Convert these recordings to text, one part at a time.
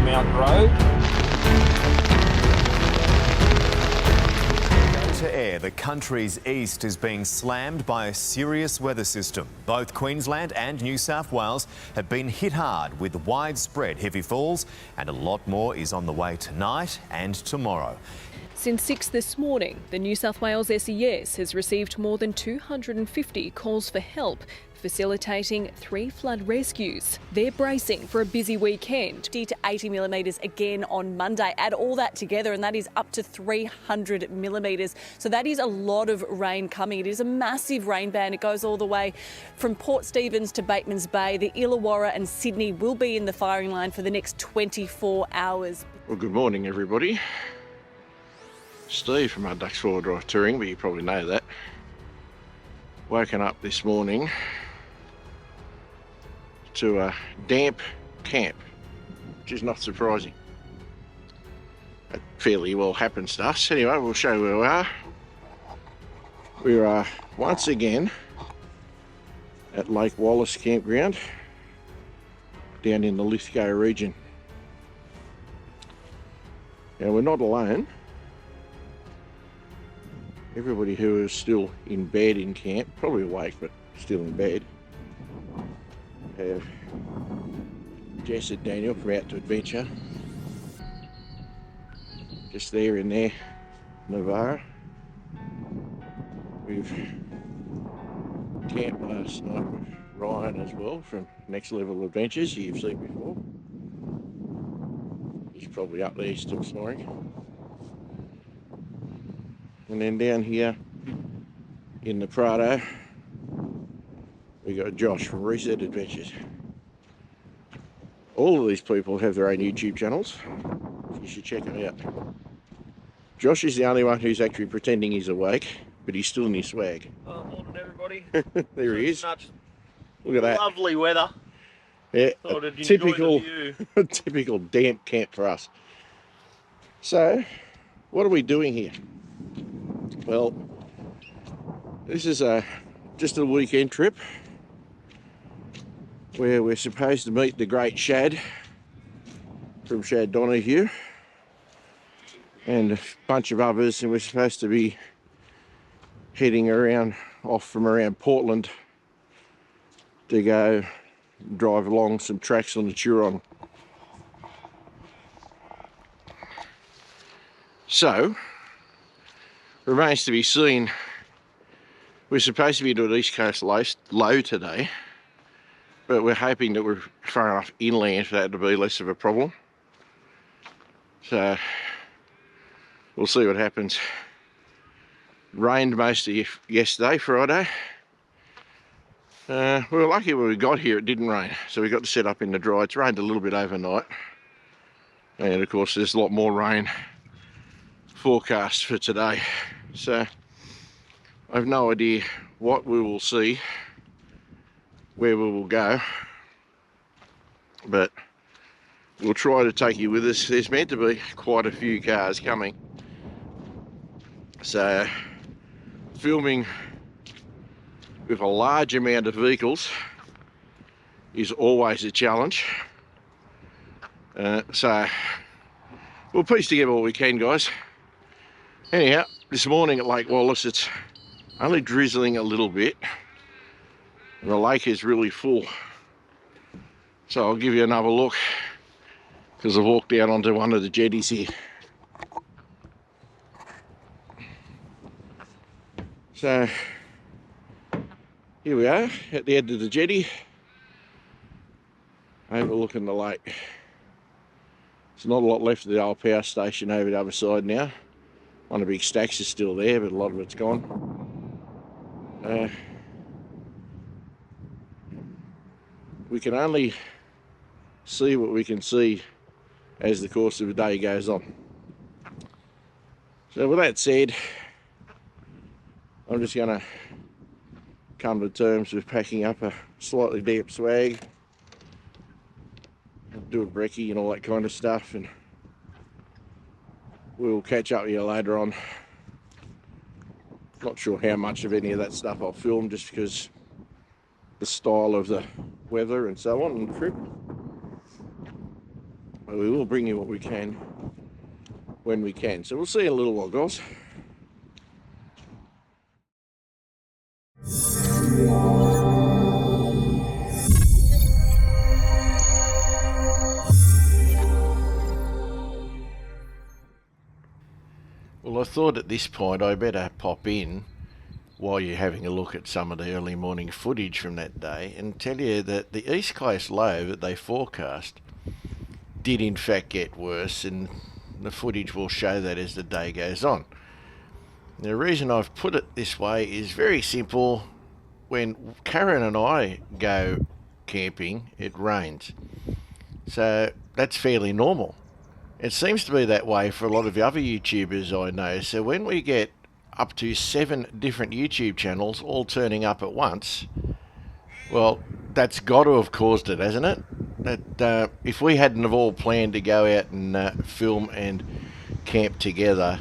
Mountain Road. To air, the country's east is being slammed by a serious weather system. Both Queensland and New South Wales have been hit hard with widespread heavy falls, and a lot more is on the way tonight and tomorrow. Since 6 this morning, the New South Wales SES has received more than 250 calls for help, facilitating 3 flood rescues. They're bracing for a busy weekend. 50 to 80 millimetres again on Monday. Add all that together and that is up to 300 millimetres. So that is a lot of rain coming. It is a massive rain band. It goes all the way from Port Stephens to Batemans Bay. The Illawarra and Sydney will be in the firing line for the next 24 hours. Well, good morning, everybody. Steve from our Ducks 4 Drive Touring, but you probably know that. Woken up this morning to a damp camp, which is not surprising. That fairly well happenstance. Anyway, we'll show you where we are. We are once again at Lake Wallace Campground down in the Lithgow region. Now, we're not alone. Everybody who is still in bed in camp, probably awake but still in bed, have Jess and Daniel from Out to Adventure just there in their Navara. We've camped last night with Ryan as well from Next Level Adventures, you've seen before. He's probably up there still snoring. And then down here in the Prado, we got Josh from Reset Adventures. All of these people have their own YouTube channels. You should check them out. Josh is the only one who's actually pretending he's awake, but he's still in his swag. Morning, everybody. There he is. Nuts. Look at that. Lovely weather. Yeah, Thought I'd enjoy typical, the view. typical damp camp for us. So, what are we doing here? Well, this is just a weekend trip where we're supposed to meet the great Shad from Shad Donaghue and a bunch of others, and we're supposed to be heading off from around Portland to go drive along some tracks on the Turon. So, remains to be seen. We're supposed to be doing East Coast low today, but we're hoping that we're far enough inland for that to be less of a problem. So we'll see what happens. Rained most of yesterday, Friday. We were lucky when we got here it didn't rain, so we got to set up in the dry. It's rained a little bit overnight, and of course there's a lot more rain forecast for today. So I have no idea what we will see, where we will go, but we'll try to take you with us. There's meant to be quite a few cars coming, so filming with a large amount of vehicles is always a challenge. So we'll piece together what we can, guys. Anyhow, this morning at Lake Wallace, it's only drizzling a little bit. The lake is really full. So I'll give you another look, because I've walked down onto one of the jetties here. So here we are at the end of the jetty, overlooking the lake. There's not a lot left of the old power station over the other side now. One of the big stacks is still there, but a lot of it's gone. We can only see what we can see as the course of the day goes on. So with that said, I'm just going to come to terms with packing up a slightly damp swag, do a brekkie and all that kind of stuff, and we'll catch up with you later on. Not sure how much of any of that stuff I'll film, just because the style of the weather and so on and the trip. But we will bring you what we can when we can. So we'll see you in a little while, guys. Well, I thought at this point I better pop in while you're having a look at some of the early morning footage from that day and tell you that the east coast low that they forecast did in fact get worse, and the footage will show that as the day goes on. The reason I've put it this way is very simple. When Karen and I go camping, it rains. So that's fairly normal. It seems to be that way for a lot of the other YouTubers I know. So when we get up to 7 different YouTube channels all turning up at once, well, that's got to have caused it, hasn't it? That if we hadn't have all planned to go out and film and camp together,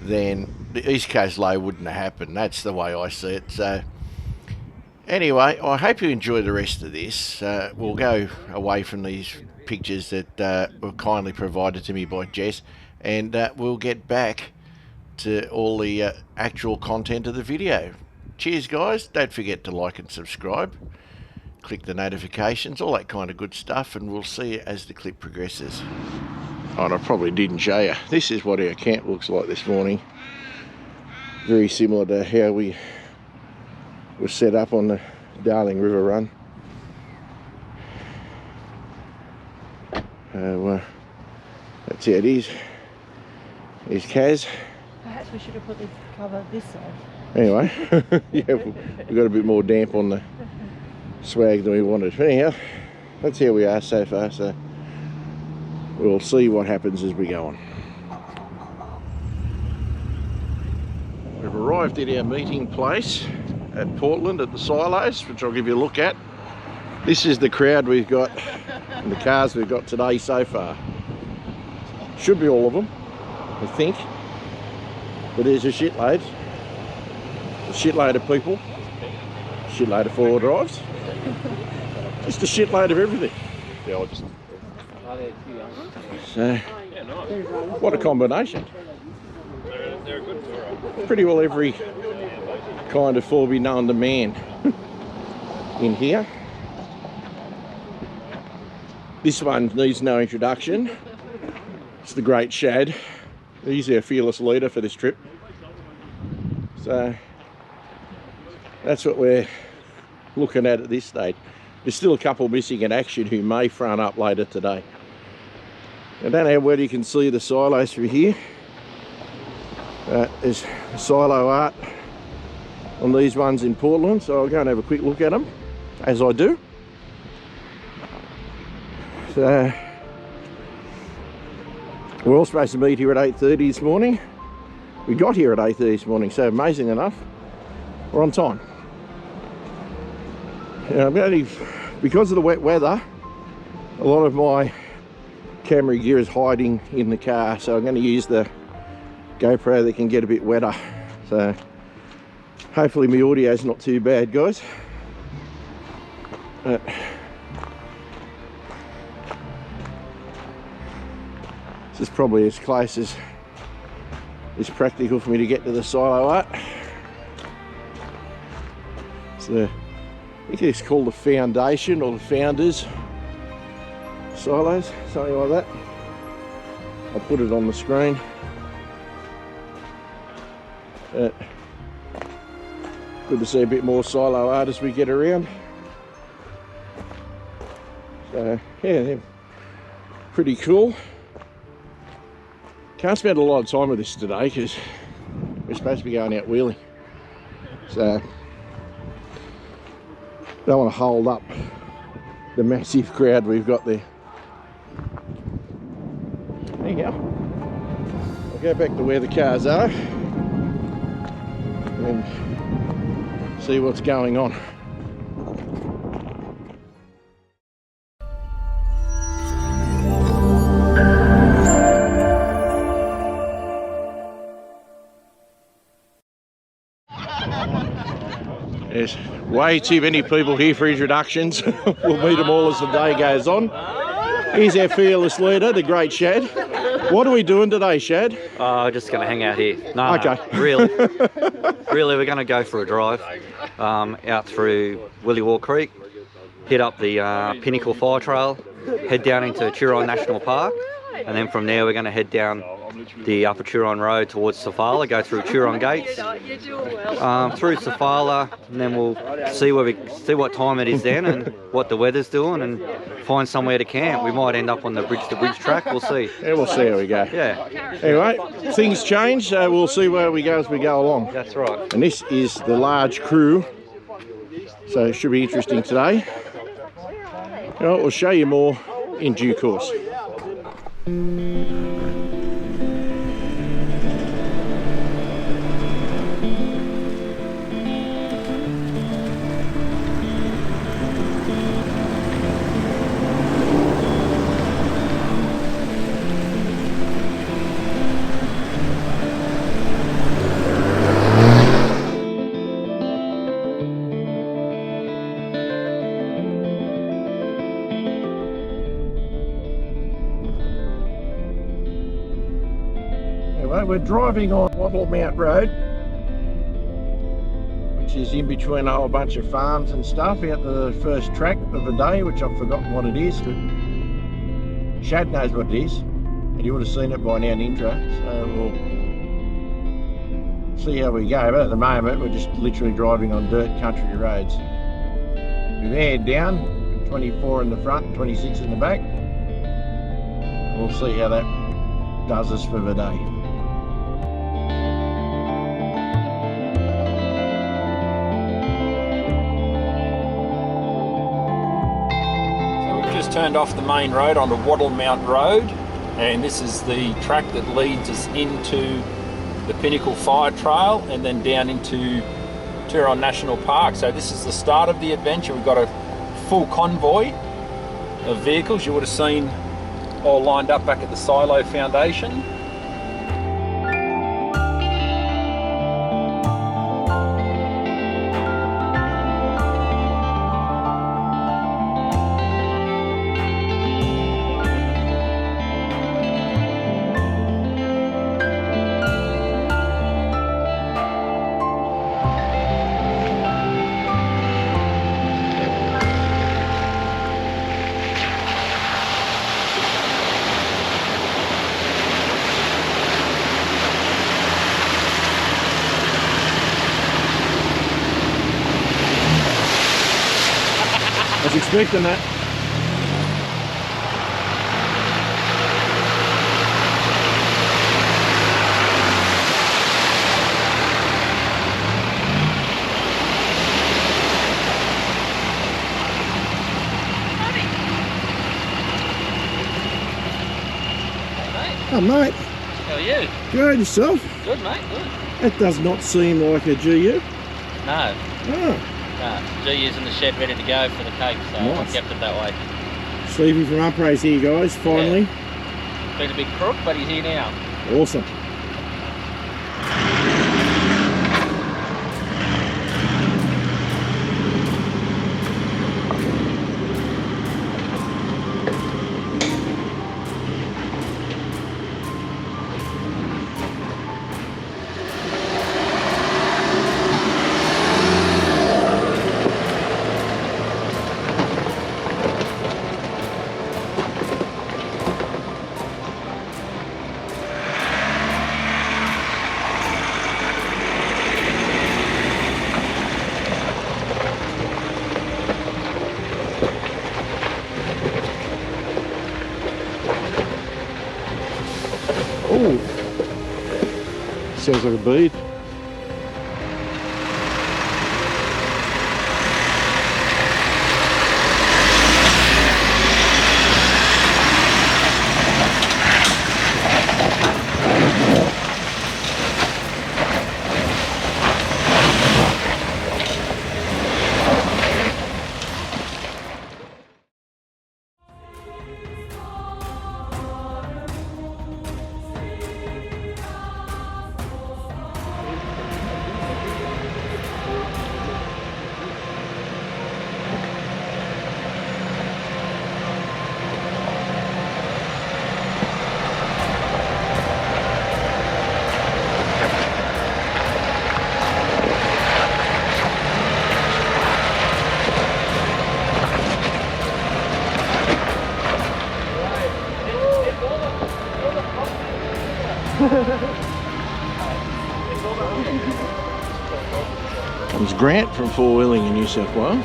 then the East Coast low wouldn't have happened. That's the way I see it. So anyway, I hope you enjoy the rest of this. We'll go away from these pictures that were kindly provided to me by Jess, and we'll get back to all the actual content of the video. Cheers, guys. Don't forget to like and subscribe. Click the notifications, all that kind of good stuff, and we'll see you as the clip progresses. Oh, and I probably didn't show you. This is what our camp looks like this morning. Very similar to how we were set up on the Darling River Run. That's how it is. Here's Kaz. Perhaps we should have put the cover this side. Anyway, yeah, we got a bit more damp on the swag than we wanted. Anyhow, that's how we are so far, so we'll see what happens as we go on. We've arrived at our meeting place at Portland at the silos, which I'll give you a look at. This is the crowd we've got and the cars we've got today so far. Should be all of them, I think. But there's a shitload. A shitload of people. A shitload of four-wheel drives. Just a shitload of everything. Yeah, I'll just... So, what a combination. They're good for Pretty well every kind of 4B known to man in here. This one needs no introduction. It's the great Shad. He's our fearless leader for this trip. So that's what we're looking at this stage. There's still a couple missing in action who may front up later today. I don't know whether you can see the silos through here. There's silo art on these ones in Portland, so I'll go and have a quick look at them, as I do. So we're all supposed to meet here at 8:30 this morning. We got here at 8:30 this morning, so amazing enough, we're on time. I'm only, because of the wet weather, a lot of my camera gear is hiding in the car, so I'm going to use the GoPro that can get a bit wetter. So hopefully my audio is not too bad, guys. This is probably as close as is practical for me to get to the silo art. So I think it's called the Foundation or the Founders silos, something like that. I'll put it on the screen. Good to see a bit more silo art as we get around. So yeah, they're pretty cool. Can't spend a lot of time with this today because we're supposed to be going out wheeling. So don't want to hold up the massive crowd we've got there. Anyhow, I'll go back to where the cars are and see what's going on. There's way too many people here for introductions. We'll meet them all as the day goes on. He's our fearless leader, the great Shad. What are we doing today, Shad? Just going to hang out here. No, Okay. no, really, we're going to go for a drive out through Williwaw Creek, hit up the Pinnacle Fire Trail, head down into Turon National Park, and then from there we're going to head down the Upper Turon Road towards Sofala, go through Turon Gates, through Sofala, and then we'll see what time it is then and what the weather's doing, and find somewhere to camp. We might end up on the bridge-to-bridge track. We'll see. Yeah, we'll see how we go. Yeah, Anyway, things change, so we'll see where we go as we go along. that's right. And this is the large crew, so it should be interesting today. Well, we'll show you more in due course. We're driving on Wattle Mount Road, which is in between a whole bunch of farms and stuff, out the first track of the day, which I've forgotten what it is, but Shad knows what it is, and you would have seen it by now in the intro, so we'll see how we go. But at the moment we're just literally driving on dirt country roads. We've aired down, 24 in the front and 26 in the back. We'll see how that does us for the day. Turned off the main road onto Wattle Mount Road, and this is the track that leads us into the Pinnacle Fire Trail and then down into Turon National Park. So this is the start of the adventure. We've got a full convoy of vehicles you would have seen all lined up back at the Silo Foundation. I was expecting that. Oh, mate. How are you? Good, yourself? Good, mate, good. That does not seem like a GU. No, Oh, no. GU's in the shed ready to go for the Cape, so Nice. I've kept it that way. Sleepy from Upraise here, guys, finally. Been a big crook, but he's here now. Awesome. Oh, sounds like a bead. It's Grant from Four Wheeling in New South Wales.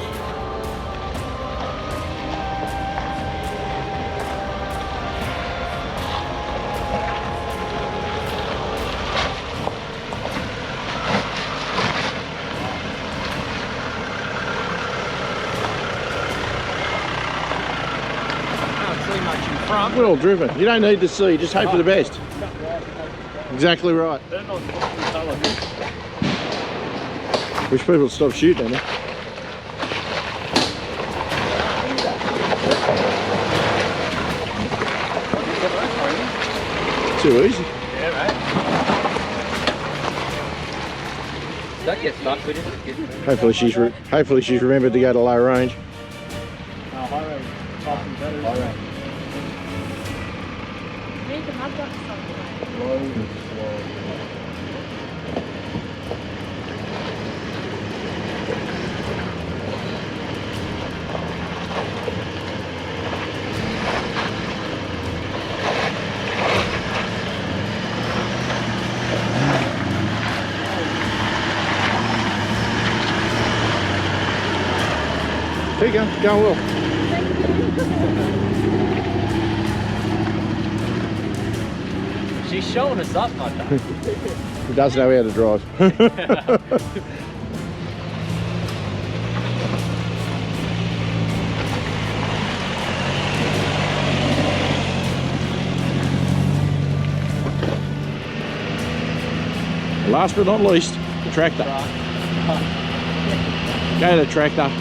Well driven. You don't need to see, just hope for the best. Exactly right. Wish people would stop shooting at me. Too easy. Yeah, mate. That gets stuck, we just get... Hopefully she's remembered to go to low range. High range. High range. There you go, going well. She's showing us up, my dad. He does know how to drive. Last but not least, the tractor. Go to the tractor.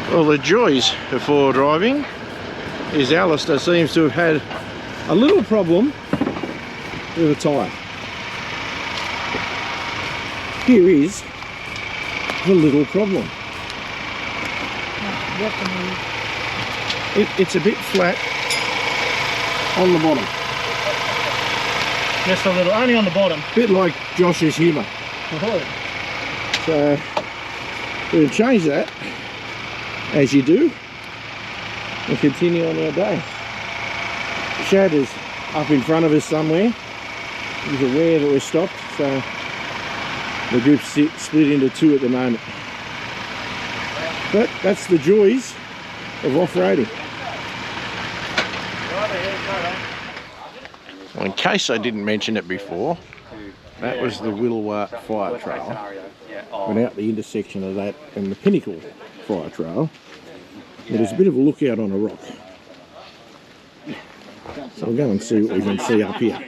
Well, the joys of four-wheel driving is Alistair seems to have had a little problem with a tyre. Here is the little problem. It's a bit flat on the bottom. Just a little, only on the bottom. Bit like Josh's humour. So we'll change that, as you do, and continue on our day. Shad is up in front of us somewhere. He's aware that we're stopped, so the group's split into two at the moment. But that's the joys of off-roading. Well, in case I didn't mention it before, that was the Willowart Fire Trail. Went out the intersection of that and the Pinnacle Fire Trail. There's a bit of a lookout on a rock. So we'll go and see what we can see up here.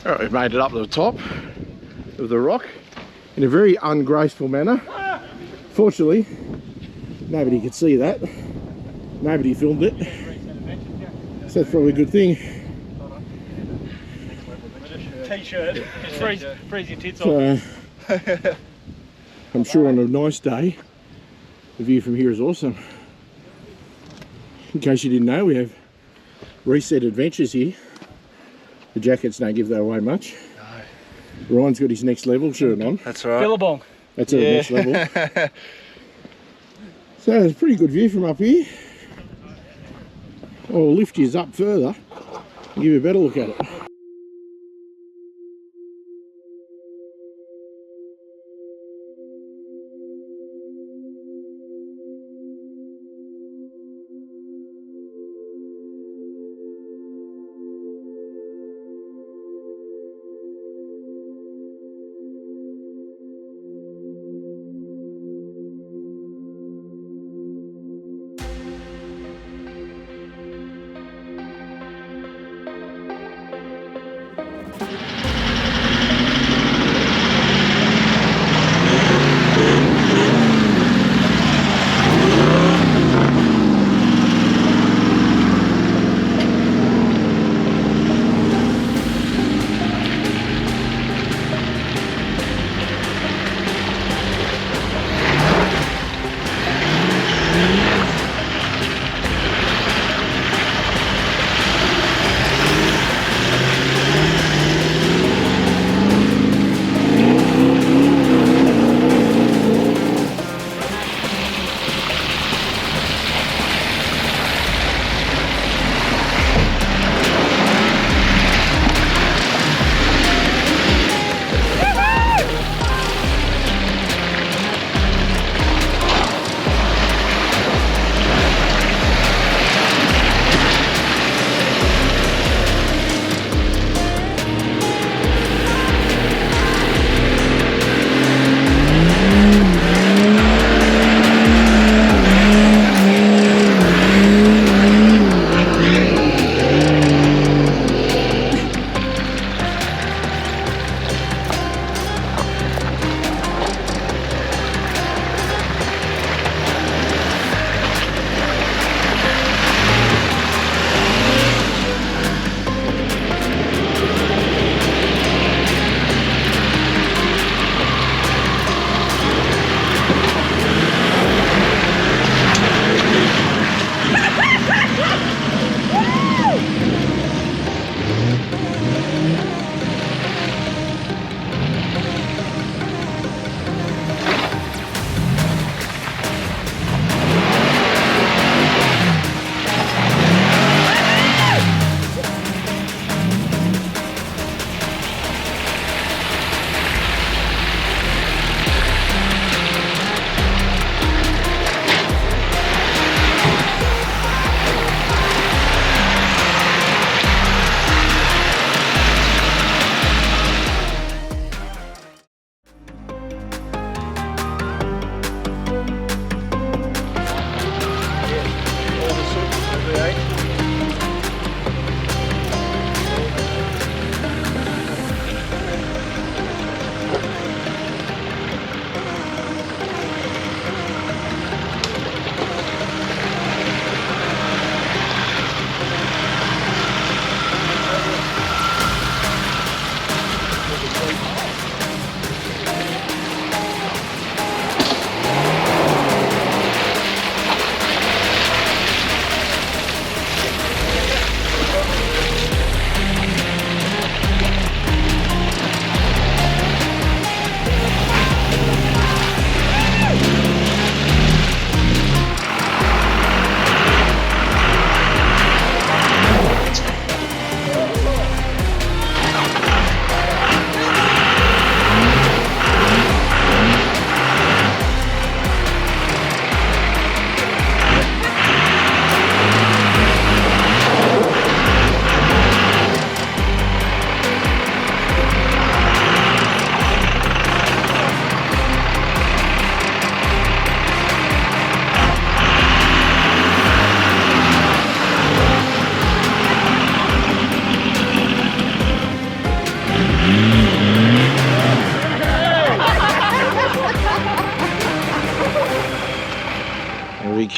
Alright, we've made it up to the top of the rock in a very ungraceful manner. Fortunately, nobody could see that. Nobody filmed it. So that's probably a good thing. T-shirt, just freeze your tits off. I'm sure on a nice day, the view from here is awesome. In case you didn't know, we have Reset Adventures here. The jackets don't give that away much. No. Ryan's got his next level shirt on. That's right. Billabong. That's our next level. So it's a pretty good view from up here. I'll lift you up further and give you a better look at it.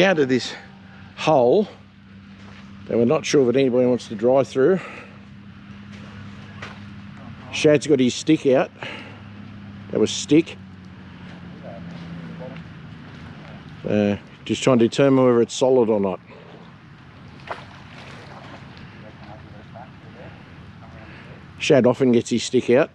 encountered this hole that we're not sure that anybody wants to drive through. Shad's got his stick out. That was stick. Just trying to determine whether it's solid or not. Shad often gets his stick out.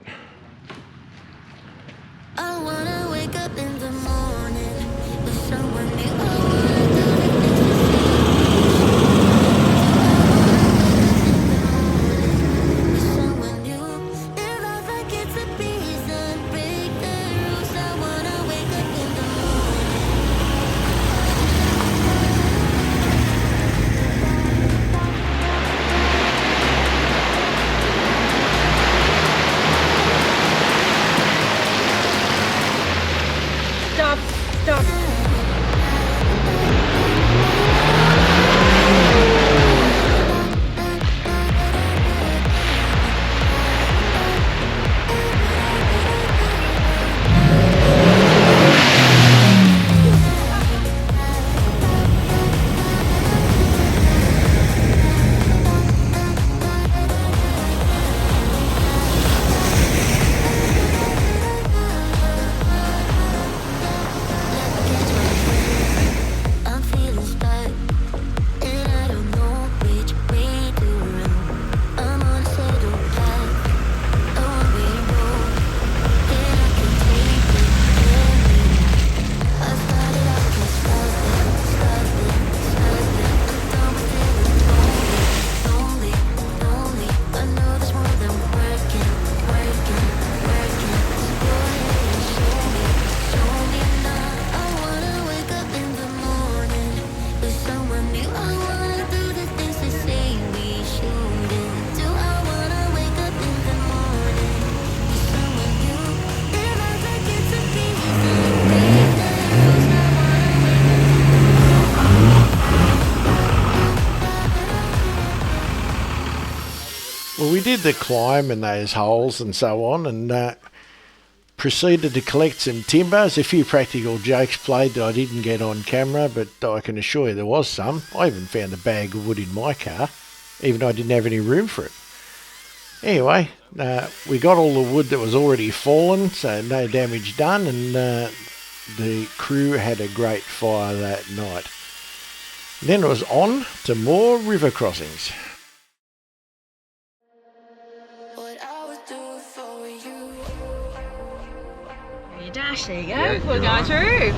Well, we did the climb in those holes and so on, and proceeded to collect some timber. There's a few practical jokes played that I didn't get on camera, but I can assure you there was some. I even found a bag of wood in my car, even though I didn't have any room for it. Anyway, we got all the wood that was already fallen, so no damage done, and the crew had a great fire that night. Then it was on to more river crossings. Dash, there you go. We're going through.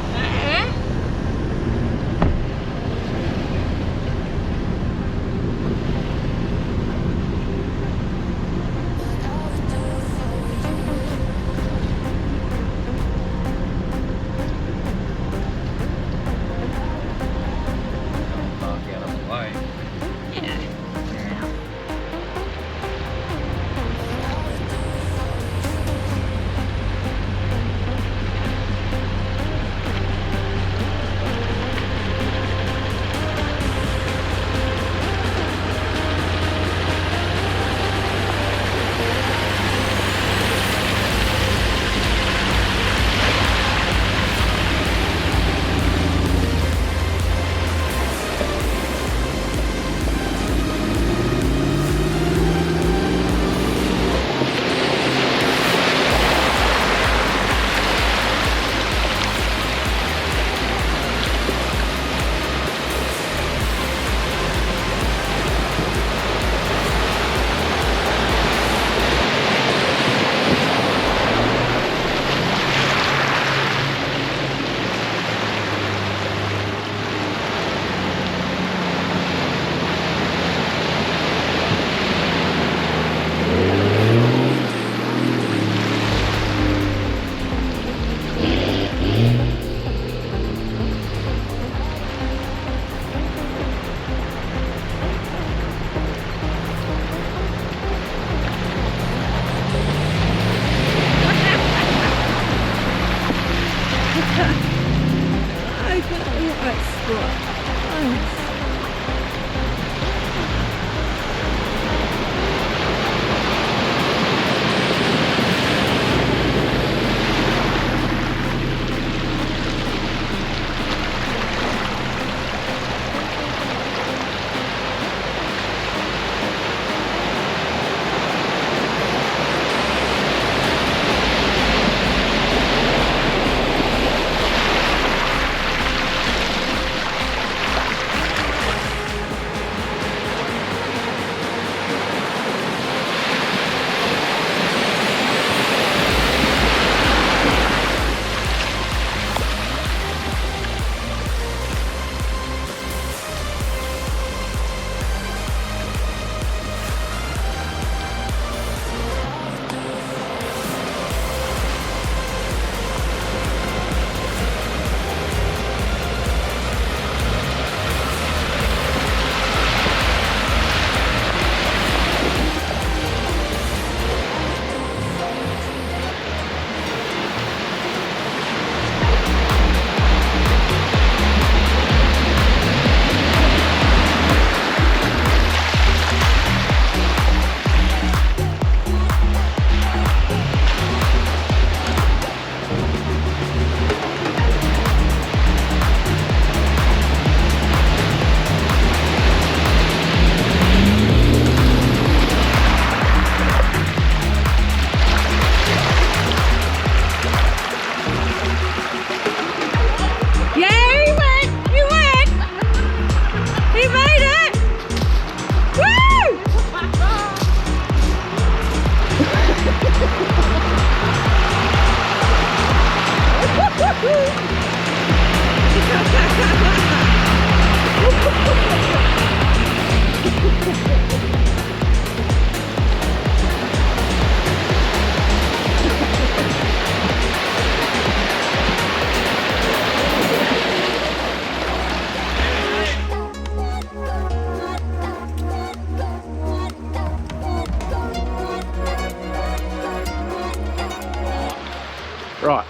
Right,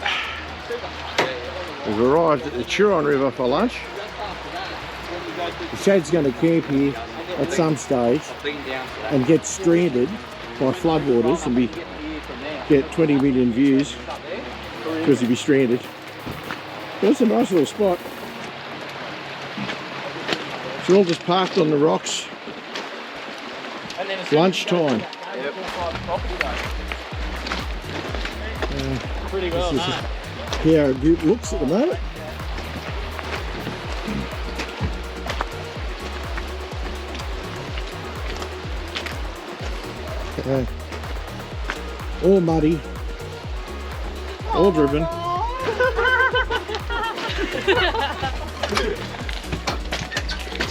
we've arrived at the Turon River for lunch. Shad's going to camp here at some stage and get stranded by floodwaters and get 20 million views because he'll be stranded. But it's a nice little spot. It's all just parked on the rocks. Lunchtime. Pretty well, this is how our group looks at the moment. All muddy, all driven.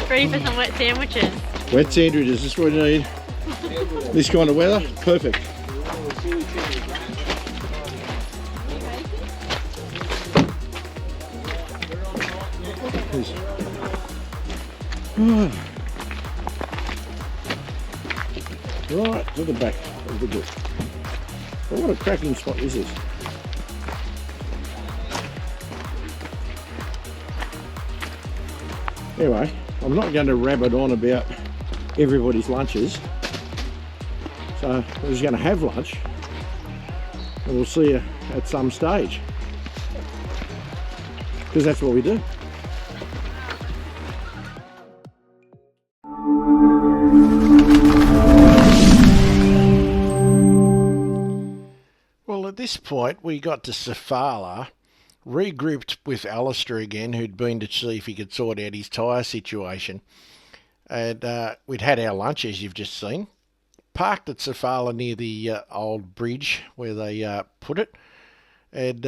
Ready for some wet sandwiches. Wet sandwiches, this is what you need. This kind of weather, perfect. Right to the back of the group. Well, what a cracking spot this is. Anyway, I'm not going to rabbit on about everybody's lunches. So we're just going to have lunch and we'll see you at some stage. Because that's what we do. Well, at this point we got to Sofala, regrouped with Alistair again, who'd been to see if he could sort out his tyre situation. And we'd had our lunch, as you've just seen. Parked at Sofala near the old bridge where they put it. And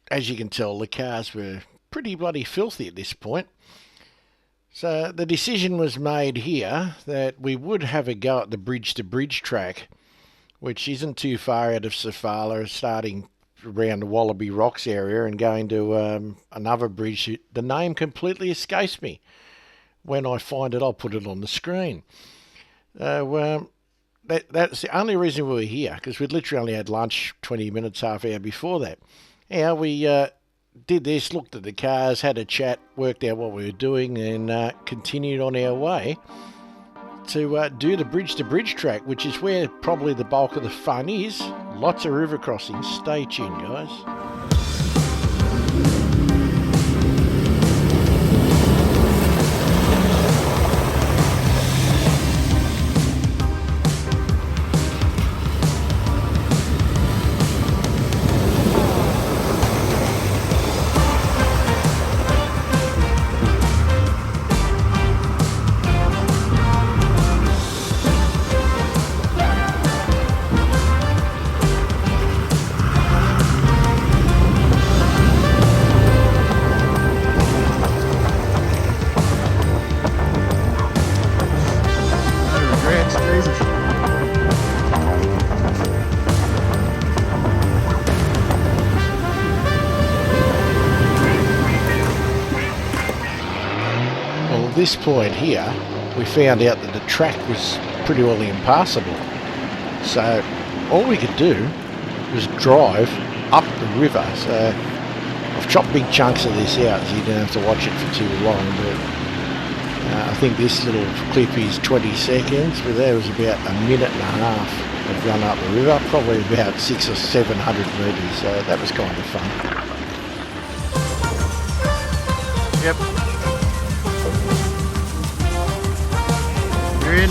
as you can tell, the cars were pretty bloody filthy at this point. So the decision was made here that we would have a go at the bridge-to-bridge track, which isn't too far out of Sofala, starting around the Wallaby Rocks area and going to another bridge. The name completely escapes me. When I find it, I'll put it on the screen. That's the only reason we were here, because we'd literally only had lunch 20 minutes, half hour before that. Yeah, we did this, looked at the cars, had a chat, worked out what we were doing, and continued on our way to do the bridge-to-bridge track, which is where probably the bulk of the fun is. Lots of river crossings. Stay tuned, guys. At this point here, we found out that the track was pretty well impassable. So all we could do was drive up the river. So I've chopped big chunks of this out so you don't have to watch it for too long. But I think this little clip is 20 seconds, but there was about a minute and a half of run up the river, probably about 600 or 700 metres. So that was kind of fun. Yep. You're in.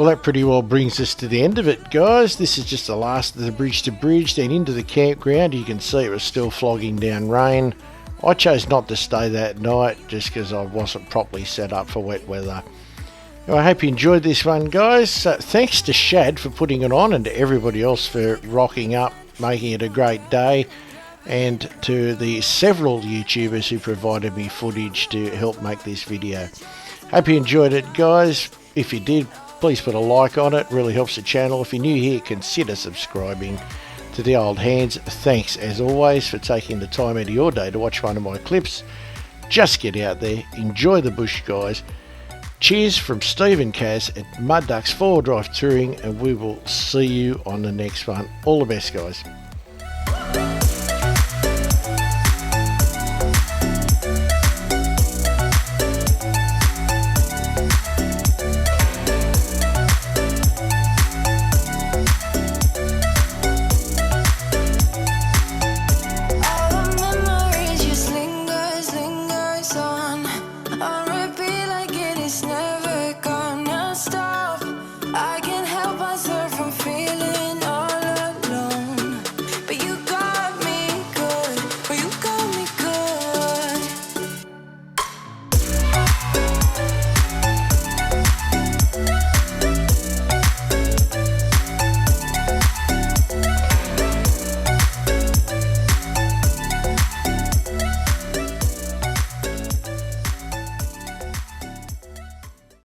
Well, that pretty well brings us to the end of it, guys. This is just the last of the bridge to bridge, then into the campground. You can see it was still flogging down rain. I chose not to stay that night just because I wasn't properly set up for wet weather. I hope you enjoyed this one, guys. Thanks to Shad for putting it on and to everybody else for rocking up, making it a great day, and to the several YouTubers who provided me footage to help make this video. Hope you enjoyed it, guys. If you did, please put a like on it. It really helps the channel. If you're new here, consider subscribing. To the old hands, thanks as always for taking the time out of your day to watch one of my clips. Just get out there, enjoy the bush, guys. Cheers from Steve and Kaz at Mud Ducks 4-Wheel Drive Touring, and we will see you on the next one. All the best, guys.